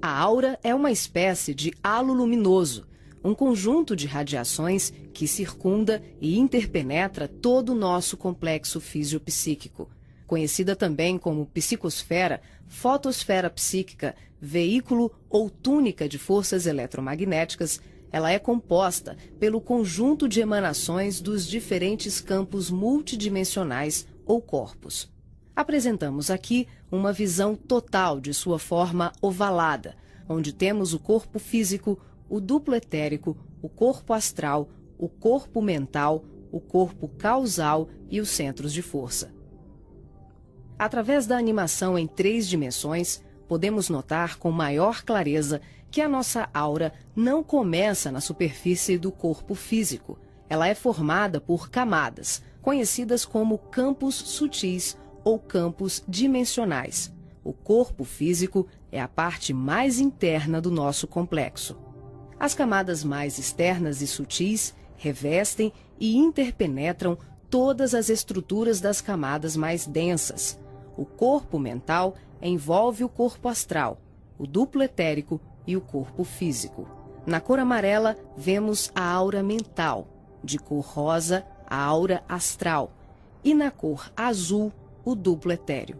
A aura é uma espécie de halo luminoso, um conjunto de radiações que circunda e interpenetra todo o nosso complexo fisiopsíquico. Conhecida também como psicosfera, fotosfera psíquica, veículo ou túnica de forças eletromagnéticas, ela é composta pelo conjunto de emanações dos diferentes campos multidimensionais ou corpos. Apresentamos aqui uma visão total de sua forma ovalada, onde temos o corpo físico, o duplo etérico, o corpo astral, o corpo mental, o corpo causal e os centros de força. Através da animação em 3 dimensões, podemos notar com maior clareza que a nossa aura não começa na superfície do corpo físico. Ela é formada por camadas, conhecidas como campos sutis ou campos dimensionais. O corpo físico é a parte mais interna do nosso complexo. As camadas mais externas e sutis revestem e interpenetram todas as estruturas das camadas mais densas. O corpo mental envolve o corpo astral, o duplo etérico e o corpo físico. Na cor amarela, vemos a aura mental, de cor rosa, a aura astral, e na cor azul, o duplo etéreo.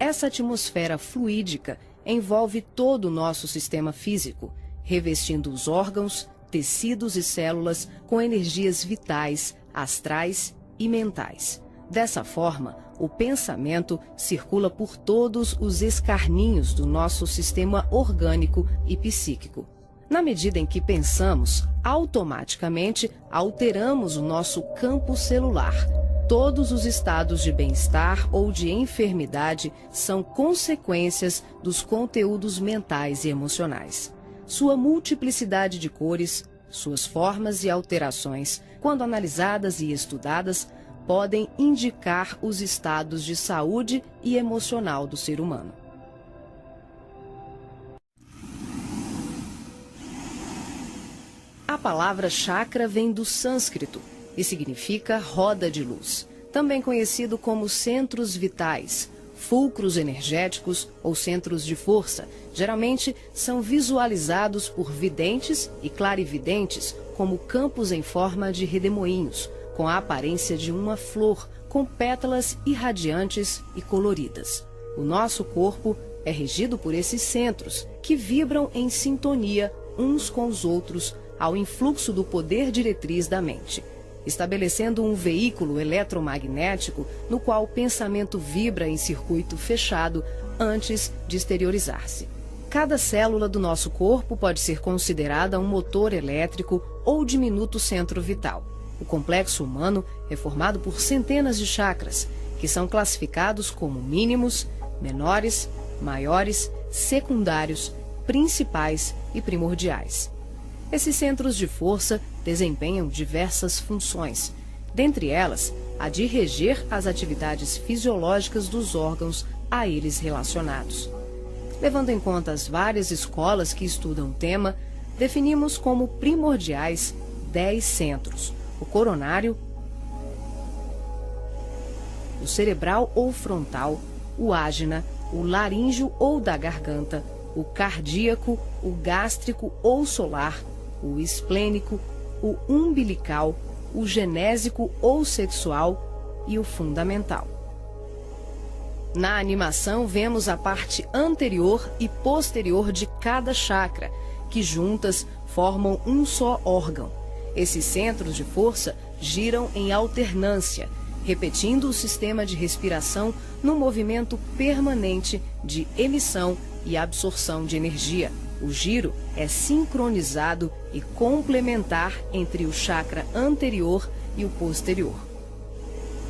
Essa atmosfera fluídica envolve todo o nosso sistema físico, revestindo os órgãos, tecidos e células com energias vitais, astrais e mentais. Dessa forma, o pensamento circula por todos os escarninhos do nosso sistema orgânico e psíquico. Na medida em que pensamos, automaticamente alteramos o nosso campo celular. Todos os estados de bem-estar ou de enfermidade são consequências dos conteúdos mentais e emocionais. Sua multiplicidade de cores, suas formas e alterações, quando analisadas e estudadas, podem indicar os estados de saúde e emocional do ser humano. A palavra chakra vem do sânscrito e significa roda de luz, também conhecido como centros vitais, fulcros energéticos ou centros de força. Geralmente são visualizados por videntes e clarividentes como campos em forma de redemoinhos, com a aparência de uma flor, com pétalas irradiantes e coloridas. O nosso corpo é regido por esses centros, que vibram em sintonia uns com os outros ao influxo do poder diretriz da mente, estabelecendo um veículo eletromagnético no qual o pensamento vibra em circuito fechado antes de exteriorizar-se. Cada célula do nosso corpo pode ser considerada um motor elétrico ou diminuto centro vital. O complexo humano é formado por centenas de chakras, que são classificados como mínimos, menores, maiores, secundários, principais e primordiais. Esses centros de força desempenham diversas funções, dentre elas a de reger as atividades fisiológicas dos órgãos a eles relacionados. Levando em conta as várias escolas que estudam o tema, definimos como primordiais 10 centros: o coronário, o cerebral ou frontal, o ágina, o laríngeo ou da garganta, o cardíaco, o gástrico ou solar, o esplênico, o umbilical, o genésico ou sexual e o fundamental. Na animação, vemos a parte anterior e posterior de cada chakra, que juntas formam um só órgão. Esses centros de força giram em alternância, repetindo o sistema de respiração no movimento permanente de emissão e absorção de energia. O giro é sincronizado e complementar entre o chakra anterior e o posterior.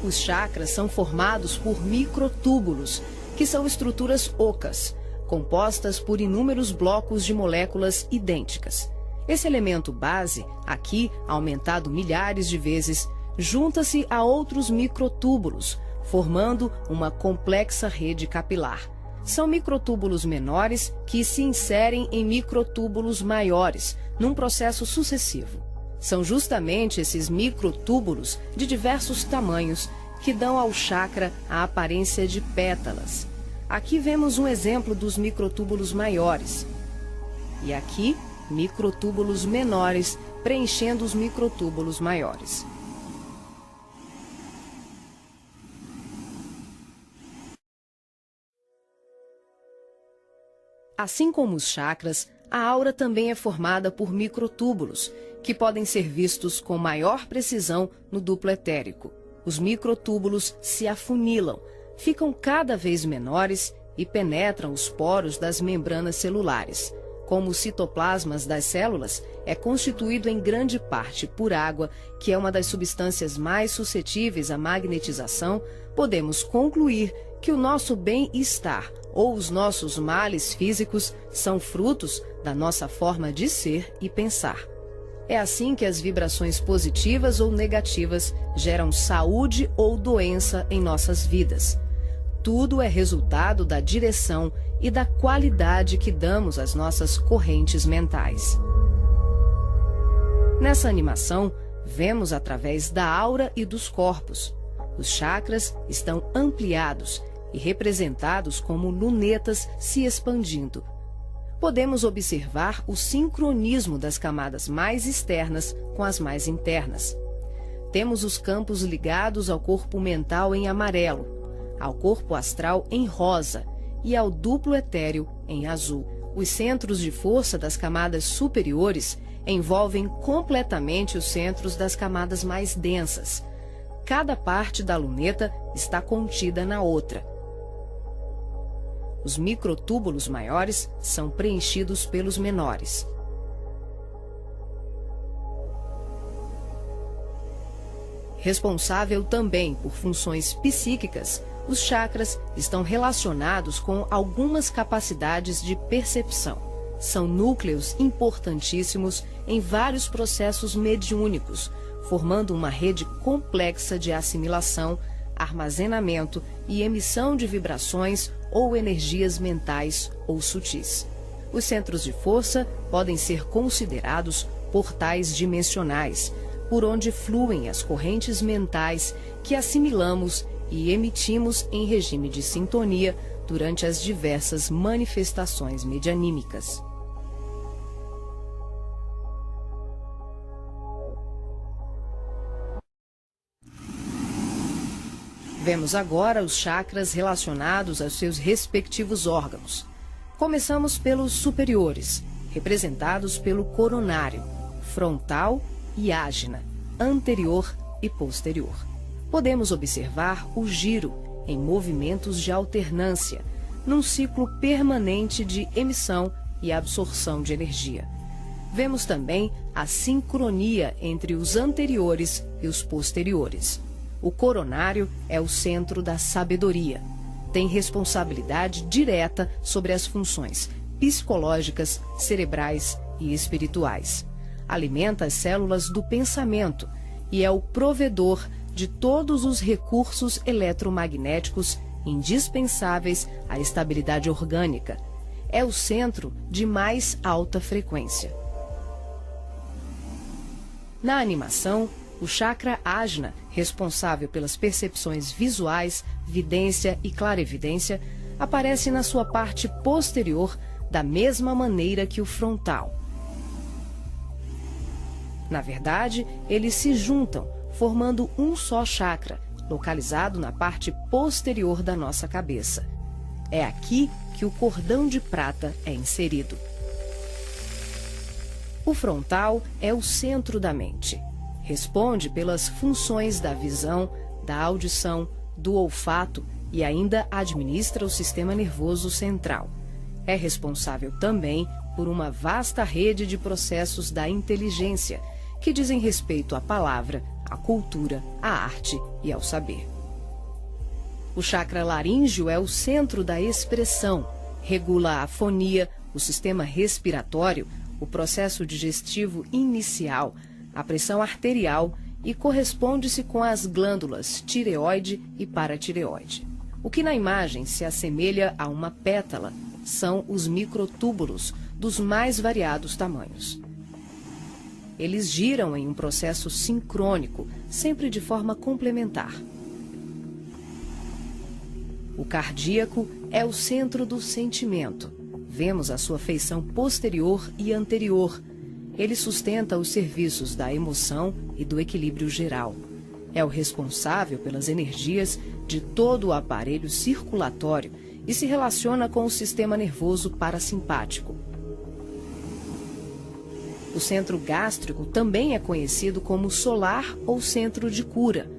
Os chakras são formados por microtúbulos, que são estruturas ocas, compostas por inúmeros blocos de moléculas idênticas. Esse elemento base, aqui aumentado milhares de vezes, junta-se a outros microtúbulos, formando uma complexa rede capilar. São microtúbulos menores que se inserem em microtúbulos maiores, num processo sucessivo. São justamente esses microtúbulos de diversos tamanhos que dão ao chakra a aparência de pétalas. Aqui vemos um exemplo dos microtúbulos maiores. e aqui microtúbulos menores preenchendo os microtúbulos maiores. Assim como os chakras, a aura também é formada por microtúbulos, que podem ser vistos com maior precisão no duplo etérico. Os microtúbulos se afunilam, ficam cada vez menores e penetram os poros das membranas celulares. Como os citoplasmas das células é constituído em grande parte por água, que é uma das substâncias mais suscetíveis à magnetização, podemos concluir que o nosso bem-estar ou os nossos males físicos são frutos da nossa forma de ser e pensar. É assim que as vibrações positivas ou negativas geram saúde ou doença em nossas vidas. Tudo é resultado da direção e da qualidade que damos às nossas correntes mentais. Nessa animação, vemos através da aura e dos corpos. Os chakras estão ampliados e representados como lunetas se expandindo. Podemos observar o sincronismo das camadas mais externas com as mais internas. Temos os campos ligados ao corpo mental em amarelo, ao corpo astral em rosa e ao duplo etéreo em azul. Os centros de força das camadas superiores envolvem completamente os centros das camadas mais densas. Cada parte da luneta está contida na outra. Os microtúbulos maiores são preenchidos pelos menores. Responsável também por funções psíquicas, os chakras estão relacionados com algumas capacidades de percepção. São núcleos importantíssimos em vários processos mediúnicos, formando uma rede complexa de assimilação, armazenamento e emissão de vibrações ou energias mentais ou sutis. Os centros de força podem ser considerados portais dimensionais, por onde fluem as correntes mentais que assimilamos e emitimos em regime de sintonia durante as diversas manifestações medianímicas. Vemos agora os chakras relacionados aos seus respectivos órgãos. Começamos pelos superiores, representados pelo coronário, frontal e ágina, anterior e posterior. Podemos observar o giro em movimentos de alternância, num ciclo permanente de emissão e absorção de energia. Vemos também a sincronia entre os anteriores e os posteriores. O coronário é o centro da sabedoria. Tem responsabilidade direta sobre as funções psicológicas, cerebrais e espirituais. Alimenta as células do pensamento e é o provedor de todos os recursos eletromagnéticos indispensáveis à estabilidade orgânica. É o centro de mais alta frequência. Na animação, o chakra ágina, responsável pelas percepções visuais, vidência e clarevidência, aparece na sua parte posterior da mesma maneira que o frontal. Na verdade, eles se juntam, formando um só chakra, localizado na parte posterior da nossa cabeça. É aqui que o cordão de prata é inserido. O frontal é o centro da mente. Responde pelas funções da visão, da audição, do olfato e ainda administra o sistema nervoso central. É responsável também por uma vasta rede de processos da inteligência, que dizem respeito à palavra, à cultura, à arte e ao saber. O chakra laríngeo é o centro da expressão, regula a fonia, o sistema respiratório, o processo digestivo inicial, a pressão arterial e corresponde-se com as glândulas tireoide e paratireoide. O que na imagem se assemelha a uma pétala são os microtúbulos dos mais variados tamanhos. Eles giram em um processo sincrônico, sempre de forma complementar. O cardíaco é o centro do sentimento. vemos a sua feição posterior e anterior. Ele sustenta os serviços da emoção e do equilíbrio geral. É o responsável pelas energias de todo o aparelho circulatório e se relaciona com o sistema nervoso parasimpático. O centro gástrico também é conhecido como solar ou centro de cura.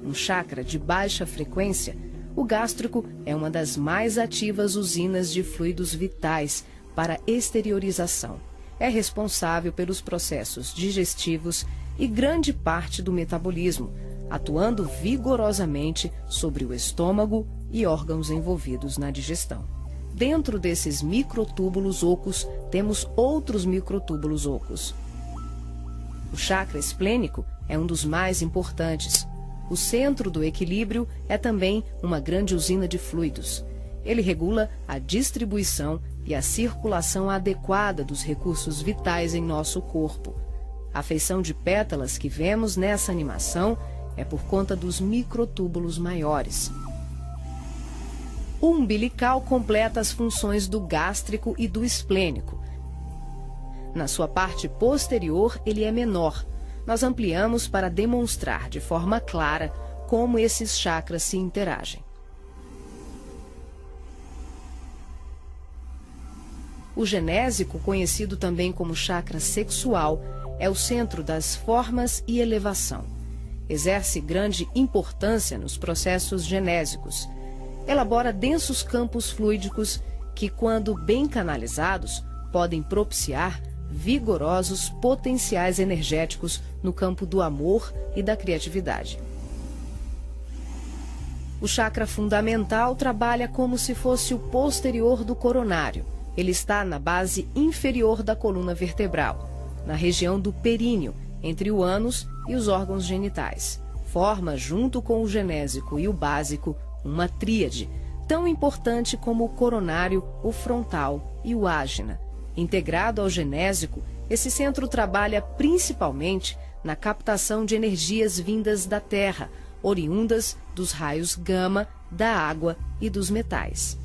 Um chakra de baixa frequência, o gástrico é uma das mais ativas usinas de fluidos vitais para exteriorização. É responsável pelos processos digestivos e grande parte do metabolismo, atuando vigorosamente sobre o estômago e órgãos envolvidos na digestão. Dentro desses microtúbulos ocos, temos outros microtúbulos ocos. O chakra esplênico é um dos mais importantes. O centro do equilíbrio é também uma grande usina de fluidos. Ele regula a distribuição e a circulação adequada dos recursos vitais em nosso corpo. A feição de pétalas que vemos nessa animação é por conta dos microtúbulos maiores. O umbilical completa as funções do gástrico e do esplênico. Na sua parte posterior, ele é menor. Nós ampliamos para demonstrar de forma clara como esses chakras se interagem. O genésico, conhecido também como chakra sexual, é o centro das formas e elevação. Exerce grande importância nos processos genésicos. Elabora densos campos fluídicos que, quando bem canalizados, podem propiciar vigorosos potenciais energéticos no campo do amor e da criatividade. O chakra fundamental trabalha como se fosse o posterior do coronário. Ele está na base inferior da coluna vertebral, na região do períneo, entre o ânus e os órgãos genitais. Forma, junto com o genésico e o básico, uma tríade, tão importante como o coronário, o frontal e o ágina. Integrado ao genésico, esse centro trabalha principalmente na captação de energias vindas da Terra, oriundas dos raios gama, da água e dos metais.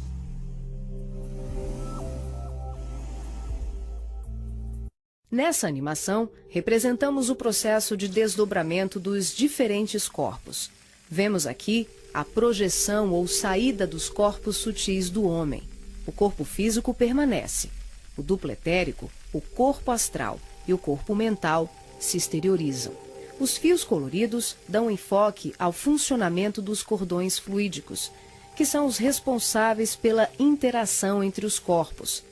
Nessa animação, representamos o processo de desdobramento dos diferentes corpos. Vemos aqui a projeção ou saída dos corpos sutis do homem. O corpo físico permanece. O duplo etérico, o corpo astral e o corpo mental se exteriorizam. Os fios coloridos dão enfoque ao funcionamento dos cordões fluídicos, que são os responsáveis pela interação entre os corpos.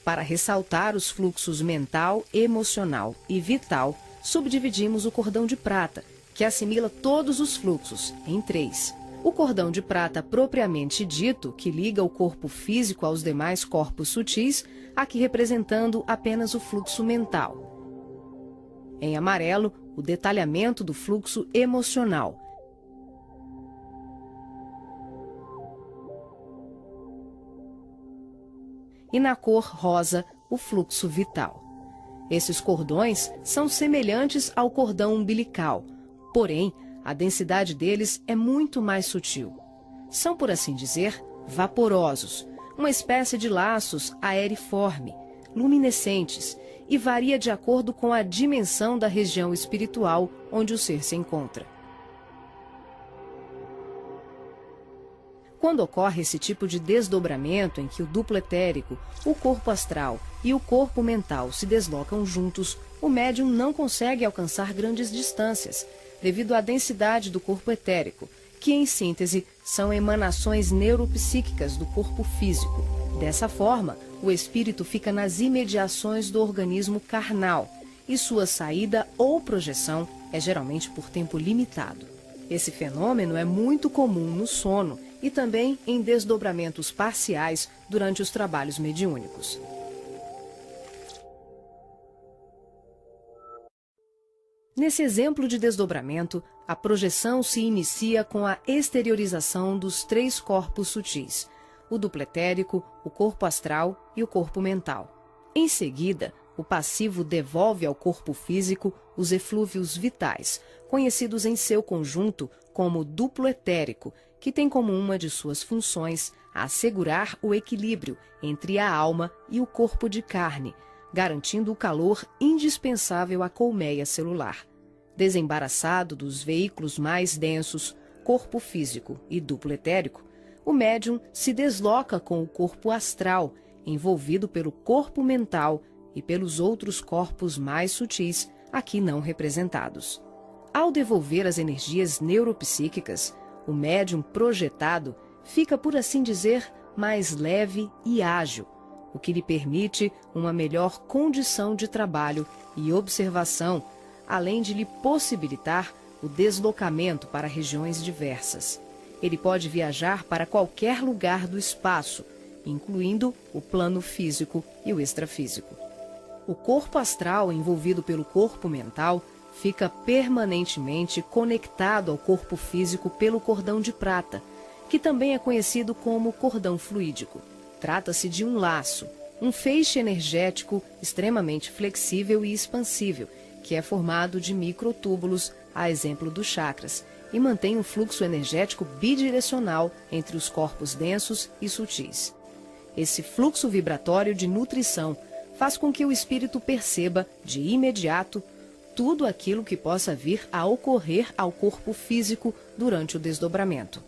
Para ressaltar os fluxos mental, emocional e vital, subdividimos o cordão de prata, que assimila todos os fluxos, em 3. O cordão de prata propriamente dito, que liga o corpo físico aos demais corpos sutis, aqui representando apenas o fluxo mental. Em amarelo, o detalhamento do fluxo emocional. E na cor rosa, o fluxo vital. Esses cordões são semelhantes ao cordão umbilical, porém, a densidade deles é muito mais sutil. São, por assim dizer, vaporosos, uma espécie de laços aeriforme, luminescentes, e varia de acordo com a dimensão da região espiritual onde o ser se encontra. Quando ocorre esse tipo de desdobramento em que o duplo etérico, o corpo astral e o corpo mental se deslocam juntos, o médium não consegue alcançar grandes distâncias, devido à densidade do corpo etérico, que, em síntese, são emanações neuropsíquicas do corpo físico. Dessa forma, o espírito fica nas imediações do organismo carnal, e sua saída ou projeção é geralmente por tempo limitado. Esse fenômeno é muito comum no sono e também em desdobramentos parciais durante os trabalhos mediúnicos. Nesse exemplo de desdobramento, a projeção se inicia com a exteriorização dos 3 corpos sutis, o duplo etérico, o corpo astral e o corpo mental. Em seguida, o passivo devolve ao corpo físico os eflúvios vitais, conhecidos em seu conjunto como duplo etérico, que tem como uma de suas funções a assegurar o equilíbrio entre a alma e o corpo de carne, garantindo o calor indispensável à colmeia celular. Desembaraçado dos veículos mais densos, corpo físico e duplo etérico, o médium se desloca com o corpo astral, envolvido pelo corpo mental e pelos outros corpos mais sutis, aqui não representados. Ao devolver as energias neuropsíquicas, o médium projetado fica, por assim dizer, mais leve e ágil, o que lhe permite uma melhor condição de trabalho e observação, além de lhe possibilitar o deslocamento para regiões diversas. Ele pode viajar para qualquer lugar do espaço, incluindo o plano físico e o extrafísico. O corpo astral, envolvido pelo corpo mental, fica permanentemente conectado ao corpo físico pelo cordão de prata, que também é conhecido como cordão fluídico. Trata-se de um laço, um feixe energético extremamente flexível e expansível, que é formado de microtúbulos, a exemplo dos chakras, e mantém um fluxo energético bidirecional entre os corpos densos e sutis. Esse fluxo vibratório de nutrição faz com que o espírito perceba, de imediato, tudo aquilo que possa vir a ocorrer ao corpo físico durante o desdobramento.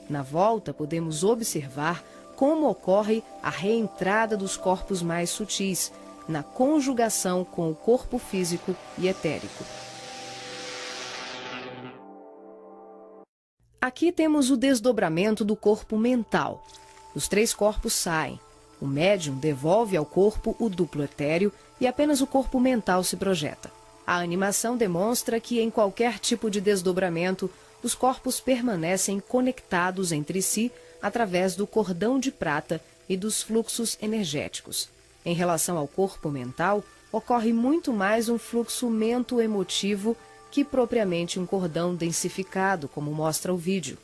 Na volta, podemos observar como ocorre a reentrada dos corpos mais sutis, na conjugação com o corpo físico e etérico. Aqui temos o desdobramento do corpo mental. Os 3 corpos saem. O médium devolve ao corpo o duplo etéreo e apenas o corpo mental se projeta. A animação demonstra que, em qualquer tipo de desdobramento, os corpos permanecem conectados entre si através do cordão de prata e dos fluxos energéticos. Em relação ao corpo mental, ocorre muito mais um fluxo mento-emotivo que propriamente um cordão densificado, como mostra o vídeo.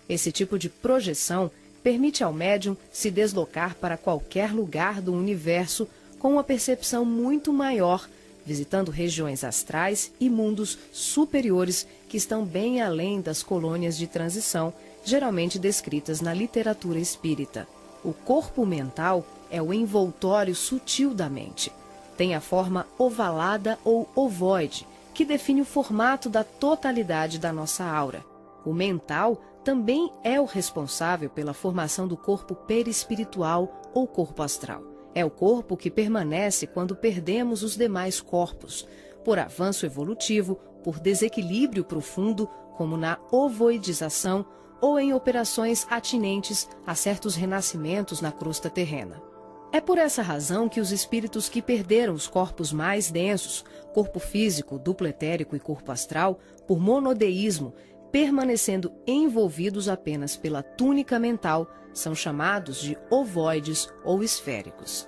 Esse tipo de projeção permite ao médium se deslocar para qualquer lugar do universo com uma percepção muito maior, visitando regiões astrais e mundos superiores que estão bem além das colônias de transição, geralmente descritas na literatura espírita. O corpo mental é o envoltório sutil da mente. Tem a forma ovalada ou ovoide, que define o formato da totalidade da nossa aura. O mental também é o responsável pela formação do corpo perispiritual ou corpo astral. É o corpo que permanece quando perdemos os demais corpos, por avanço evolutivo, por desequilíbrio profundo, como na ovoidização, ou em operações atinentes a certos renascimentos na crosta terrena. É por essa razão que os espíritos que perderam os corpos mais densos, corpo físico, duplo etérico e corpo astral, por monodeísmo, permanecendo envolvidos apenas pela túnica mental, são chamados de ovoides ou esféricos.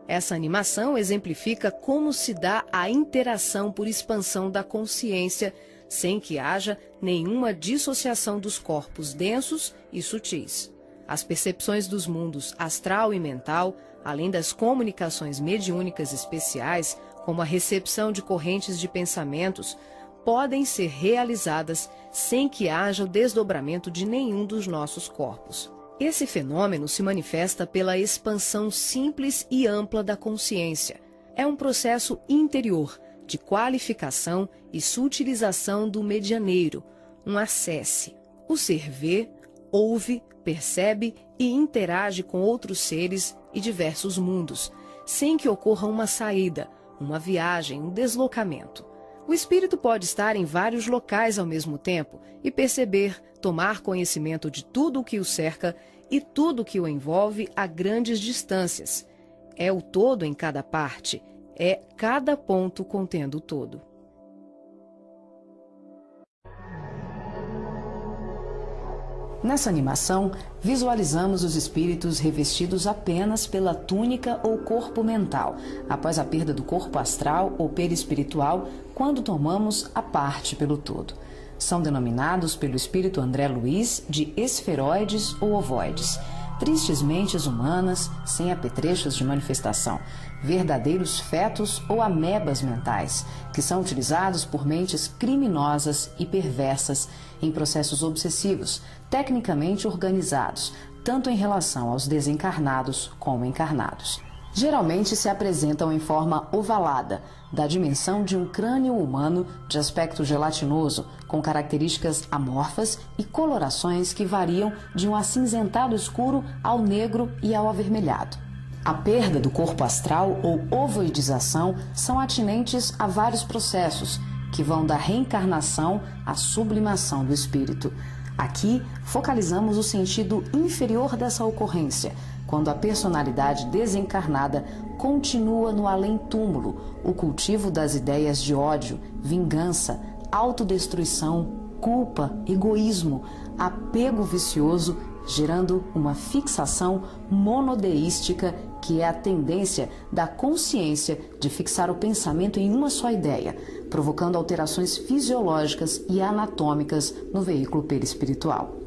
Essa animação exemplifica como se dá a interação por expansão da consciência, sem que haja nenhuma dissociação dos corpos densos e sutis. As percepções dos mundos astral e mental, além das comunicações mediúnicas especiais, como a recepção de correntes de pensamentos, podem ser realizadas sem que haja o desdobramento de nenhum dos nossos corpos. Esse fenômeno se manifesta pela expansão simples e ampla da consciência. É um processo interior, de qualificação e sutilização do medianeiro, um acesse. O ser vê, ouve, percebe e interage com outros seres e diversos mundos, sem que ocorra uma saída, uma viagem, um deslocamento. O espírito pode estar em vários locais ao mesmo tempo e perceber, tomar conhecimento de tudo o que o cerca e tudo o que o envolve a grandes distâncias. É o todo em cada parte, é cada ponto contendo o todo. Nessa animação, visualizamos os espíritos revestidos apenas pela túnica ou corpo mental, após a perda do corpo astral ou perispiritual, quando tomamos a parte pelo todo. São denominados pelo espírito André Luiz de esferoides ou ovoides. tristes mentes humanas sem apetrechos de manifestação, verdadeiros fetos ou amebas mentais, que são utilizados por mentes criminosas e perversas em processos obsessivos, tecnicamente organizados, tanto em relação aos desencarnados como encarnados. Geralmente se apresentam em forma ovalada, da dimensão de um crânio humano de aspecto gelatinoso, com características amorfas e colorações que variam de um acinzentado escuro ao negro e ao avermelhado. A perda do corpo astral ou ovoidização são atinentes a vários processos, que vão da reencarnação à sublimação do espírito. Aqui, focalizamos o sentido inferior dessa ocorrência, quando a personalidade desencarnada continua no além-túmulo, o cultivo das ideias de ódio, vingança, autodestruição, culpa, egoísmo, apego vicioso, gerando uma fixação monodeística, que é a tendência da consciência de fixar o pensamento em uma só ideia, provocando alterações fisiológicas e anatômicas no veículo perispiritual.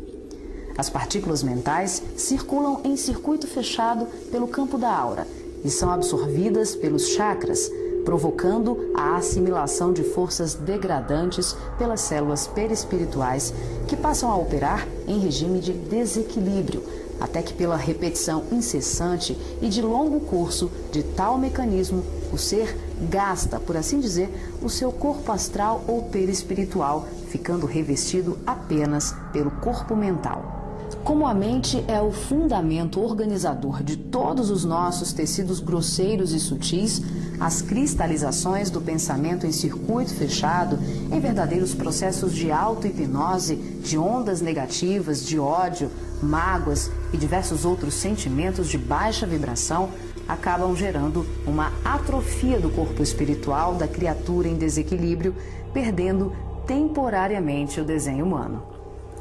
As partículas mentais circulam em circuito fechado pelo campo da aura e são absorvidas pelos chakras, provocando a assimilação de forças degradantes pelas células perispirituais, que passam a operar em regime de desequilíbrio, até que pela repetição incessante e de longo curso de tal mecanismo, o ser gasta, por assim dizer, o seu corpo astral ou perispiritual, ficando revestido apenas pelo corpo mental. Como a mente é o fundamento organizador de todos os nossos tecidos grosseiros e sutis, as cristalizações do pensamento em circuito fechado, em verdadeiros processos de auto-hipnose, de ondas negativas, de ódio, mágoas e diversos outros sentimentos de baixa vibração, acabam gerando uma atrofia do corpo espiritual da criatura em desequilíbrio, perdendo temporariamente o desenho humano.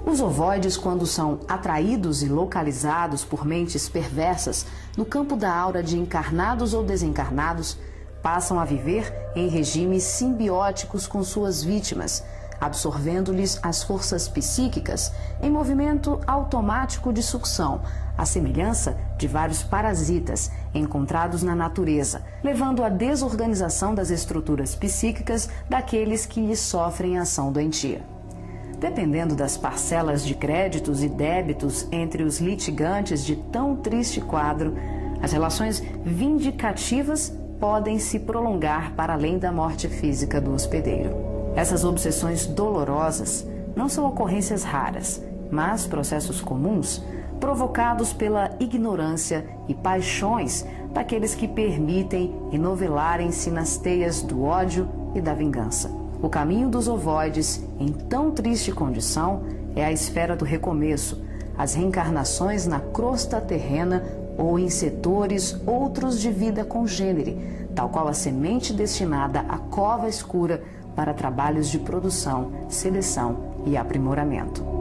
Os ovoides, quando são atraídos e localizados por mentes perversas no campo da aura de encarnados ou desencarnados, passam a viver em regimes simbióticos com suas vítimas, absorvendo-lhes as forças psíquicas em movimento automático de sucção, à semelhança de vários parasitas encontrados na natureza, levando à desorganização das estruturas psíquicas daqueles que lhes sofrem a ação doentia. Dependendo das parcelas de créditos e débitos entre os litigantes de tão triste quadro, as relações vindicativas podem se prolongar para além da morte física do hospedeiro. Essas obsessões dolorosas não são ocorrências raras, mas processos comuns provocados pela ignorância e paixões daqueles que permitem enovelarem-se nas teias do ódio e da vingança. O caminho dos ovoides, em tão triste condição, é a esfera do recomeço, as reencarnações na crosta terrena ou em setores outros de vida congênere, tal qual a semente destinada à cova escura para trabalhos de produção, seleção e aprimoramento.